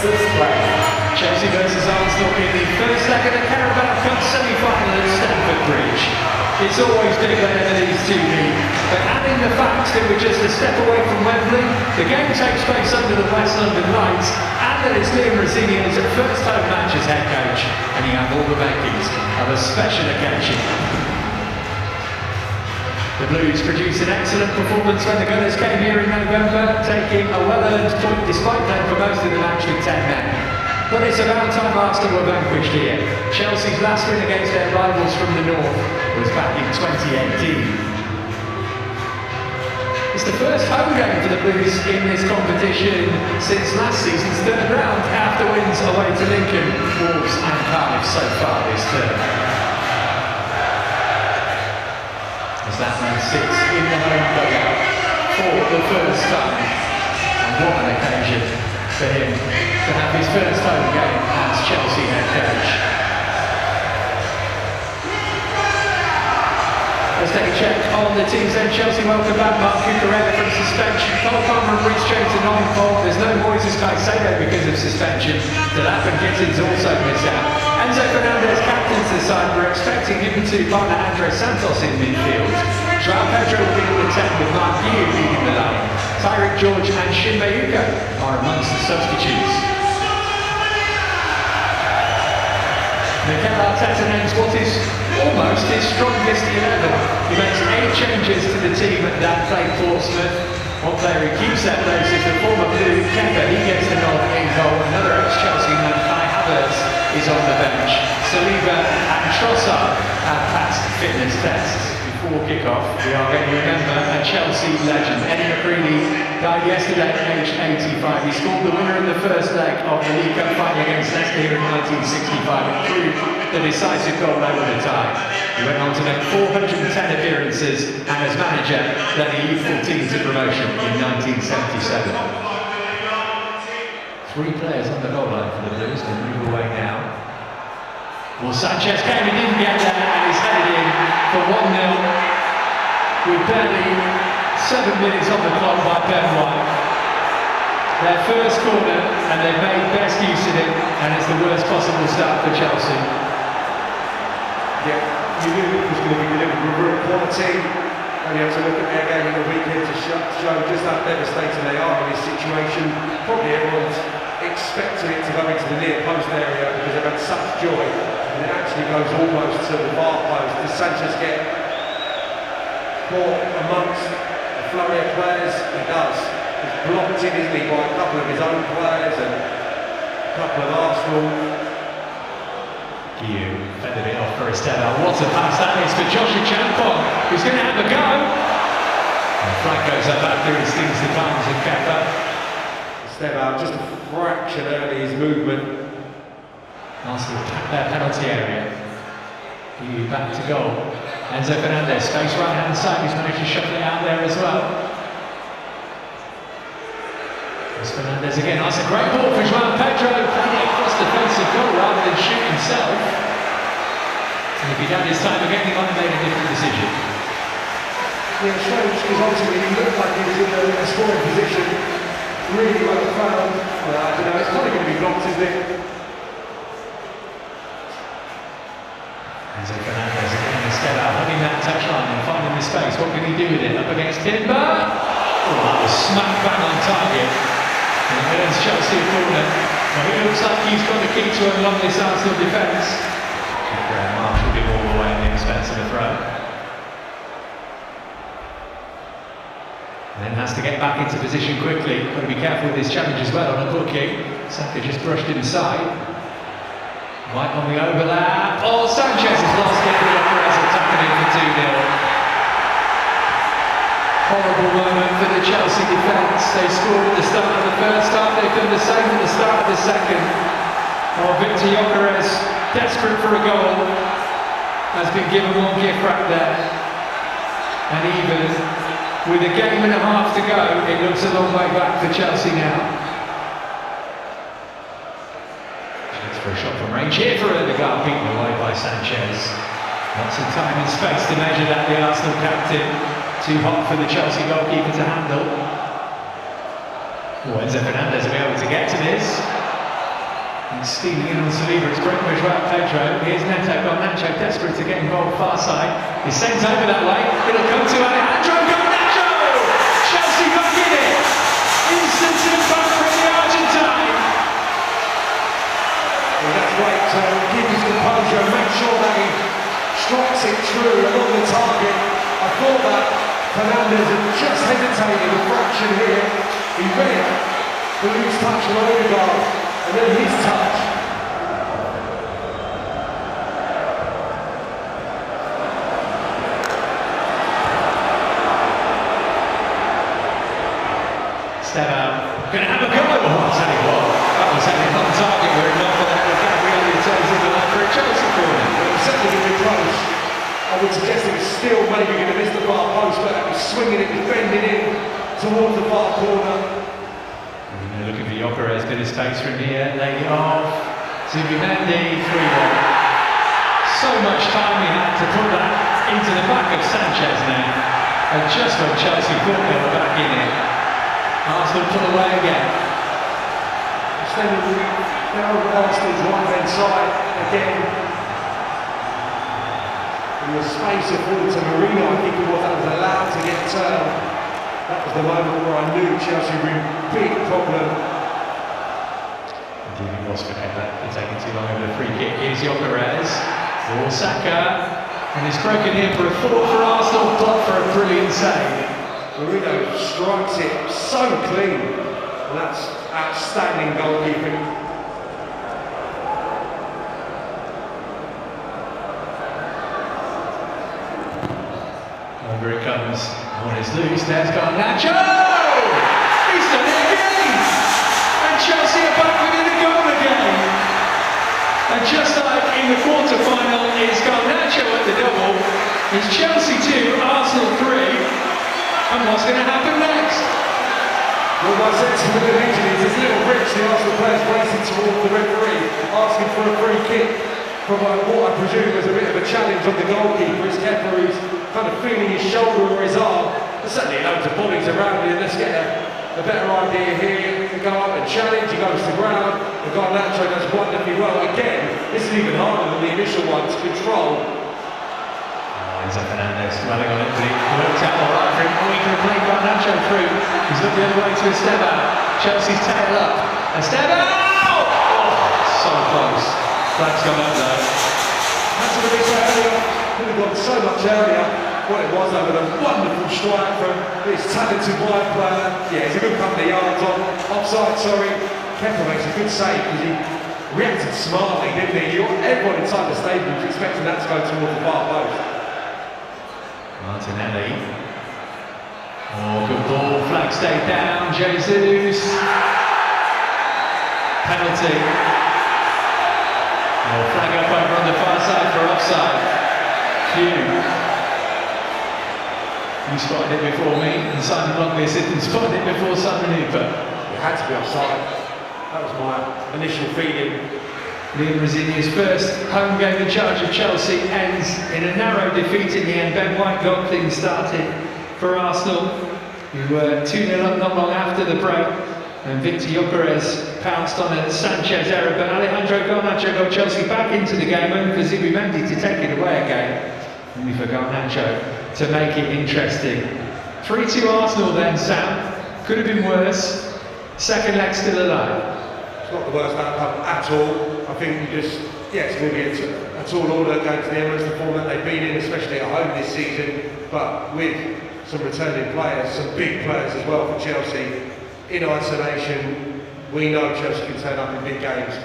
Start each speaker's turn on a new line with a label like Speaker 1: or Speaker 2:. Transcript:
Speaker 1: Fifth play.
Speaker 2: Chelsea versus Arsenal in the first leg of the Carabao Cup semi-final at Stamford Bridge. It's always big whenever these two meet, but adding the fact that we're just a step away from Wembley, the game takes place under the West London lights, and that it's Liam Rosenior's first home match as head coach, and he had all the makings of a special occasion. The Blues produced an excellent performance when the Gunners came here in November, taking a well-earned point despite playing for most of the match with 10 men. But it's about time Arsenal were vanquished here. Chelsea's last win against their rivals from the north was back in 2018. It's the first home game for the Blues in this competition since last season's third round, after wins away to Lincoln, Wolves and Cardiff so far this term. As that man sits in the home dugout for the first time, and what an occasion for him to have his first home game as Chelsea head coach. Let's take a check on the team's end. Chelsea welcome back Mark Cucurella from suspension. Cole Palmer and Reece James are not involved. There's no Moises Caicedo because of suspension. Delap and Gittins also miss out. Enzo Fernandez captains the side. We're expecting him to partner Andres Santos in midfield. Joao Pedro will be in the 10 with Mark Yu leading the line. Tyrick George and Shin Mayuko are amongst the substitutes. Mikel Arteta names what is almost his strongest 11. He makes 8 changes to the team that played Portsmouth. One player who keeps that place is the former Blue Kepa. He gets the nod in goal. Another ex-Chelsea man, Kai Havertz, is on the bench. Saliba and Trossard have passed fitness tests. Before kick-off, we are going to remember a Chelsea legend. Eddie McCready died yesterday at age 85. He scored the winner in the first leg of the League Cup final against Leicester here in 1965 and proved the decisive goal over the tie. He went on to make 410 appearances and as manager led the youthful team to promotion in 1977. 3 players on the goal line for the Blues. They move away now. Well, Sanchez came and didn't get there, and he's headed in for 1-0 with barely 7 minutes on the clock by Ben White. Their first corner, and they've made best use of it, and it's the worst possible start for Chelsea.
Speaker 1: Yeah, you knew it was going to be delivered with real quality, and you have to look at their game in the weekend to show just how devastated they are in this situation. Probably everyone's expecting it to go into the near post area because they've had such joy, and it actually goes almost to the far post. Does Sanchez get caught amongst a flurry of players? He does. He's blocked in, isn't he, by a couple of his own players and a couple of Arsenal.
Speaker 2: Kiya fended it off for Estella. What a pass that is for Joshua Champon, who's going to have a go. And Frank goes up after he stings the palms of Kepa.
Speaker 1: Estella just a fraction early his movement.
Speaker 2: Arsenal their penalty area. Kiya back to goal. Enzo Fernandez, space right hand side, he's managed to shuffle it out there as well. Fernandez again, that's a great ball for Joao Pedro, playing it across defensive goal rather than shoot himself. And if he'd had his time again, he might have made a different decision.
Speaker 1: Yeah, strange, because ultimately he looked like he was in a scoring position, really well found. Well, I don't know, it's probably going to be blocked, isn't it?
Speaker 2: Enzo Fernandez again, instead of hugging that touchline and finding the space. What can he do with it? Up against Timber. Oh, that was smack bang on target. And it earns Chelsea a corner. Well, it looks like he's got the key to unlock this Arsenal defence. Graham Marshall did all the way at the expense of the throw. And then has to get back into position quickly. Got to be careful with his challenge as well on a hook kick. Saka just brushed inside. White on the overlap. Oh, Sanchez has lost it. The Operas are tapping in for 2-0. Horrible moment for the Chelsea defence. They scored at the start of the first half. They've done the same at the start of the second. Oh, Victor Gyökeres, desperate for a goal, has been given one gift wrap there. And even with a game and a half to go, it looks a long way back for Chelsea now. Chance for a shot from range here for Odegaard, beaten away by Sanchez. Lots of time and space to measure that, the Arsenal captain. Too hot for the Chelsea goalkeeper to handle. Oh, Enzo Fernandez will be able to get to this. stealing in on Saliba, it's broken with Joao Pedro. Here's Neto, got Nacho desperate to get involved far side. He's sent over that way, it'll come to Alejandro Garnacho! Chelsea back in it! Instant impact from the Argentine!
Speaker 1: Well, that's great to keep his composure and make sure that he strikes it true along the target. I thought that Fernandez had just hesitated a fraction here. He read the loose touch from Odegaard and then his touch.
Speaker 2: Gonna have a go. Oh, I'll tell you what, that was heading on target where it knocked on the head of Gabriel, who turns into that for a Chelsea corner.
Speaker 1: It was certainly going to be close. I would suggest it was still maybe going to miss the far post, but it was swinging it, was bending in towards the far corner.
Speaker 2: Looking for Gyökeres, bit of space from here, lady off. Zubimendi, 3-1. So much time he had to put that into the back of Sanchez now. And just when Chelsea thought they were back in it, Arsenal put away again.
Speaker 1: Extending down Arsenal's right-hand side again. In the space afforded to Marino, I think it was, that was allowed to get turned. That was the moment where I knew Chelsea were in big problem.
Speaker 2: Giving Oscar for taking too long over the free kick. Here's Gyökeres, or Saka, and it's broken in for a fourth for Arsenal, but for a brilliant save.
Speaker 1: Marino strikes it so clean, and that's outstanding goalkeeping.
Speaker 2: Over it comes, one is loose, there's Garnacho! He's done it again! And Chelsea are back within a goal again! And just like in the quarter-final, it's Garnacho at the double, it's Chelsea 2, Arsenal 3. And what's going to happen next?
Speaker 1: Well, my sentiment of injuries is a little rich. The Arsenal players racing towards the referee, asking for a free kick from what I presume was a bit of a challenge on the goalkeeper. It's Kepa who's kind of feeling his shoulder or his arm. There's certainly loads of bodies around here. Let's get a better idea here. They go up and challenge, he goes to ground. The Garnacho does wonderfully well. Again, this is even harder than the initial one to control.
Speaker 2: Enzo Fernandez dwelling on it, but it worked out all right for him. Oh, he could have played Garnacho through. He's looked the other way to Esteban. Chelsea's tail up. Esteban! Oh, so close. Flag's gone up though.
Speaker 1: Had to release that earlier. Could have gone so much earlier. What it was over a wonderful strike from this talented wide player. Yeah, it's a good couple of yards on. Offside, sorry. Kepa makes a good save because he reacted smartly, didn't he? Everyone inside the stadium was expecting that to go towards the far post.
Speaker 2: Martinelli. Oh, good ball. Flag stayed down. Jesus. Penalty. Oh, flag up over on the far side for offside. You spotted it before me, and Simon Longley assistant spotted it before Simon Hooper.
Speaker 1: It had to be offside. That was my initial feeling.
Speaker 2: Liam Rosinia's first home game in charge of Chelsea ends in a narrow defeat in the end. Ben White got things started for Arsenal, who were 2-0 up not long after the break, and Victor Gyökeres pounced on a Sanchez error, but Alejandro Garnacho got Chelsea back into the game, only for Zubimendi to take it away again, only for Garnacho to make it interesting. 3-2 Arsenal then, Sam. Could have been worse. Second leg still alive.
Speaker 1: It's not the worst outcome at all. I think it's going to be a tall order going to the Emirates, the format they've been in, especially at home this season, but with some returning players, some big players as well for Chelsea. In isolation, we know Chelsea can turn up in big games.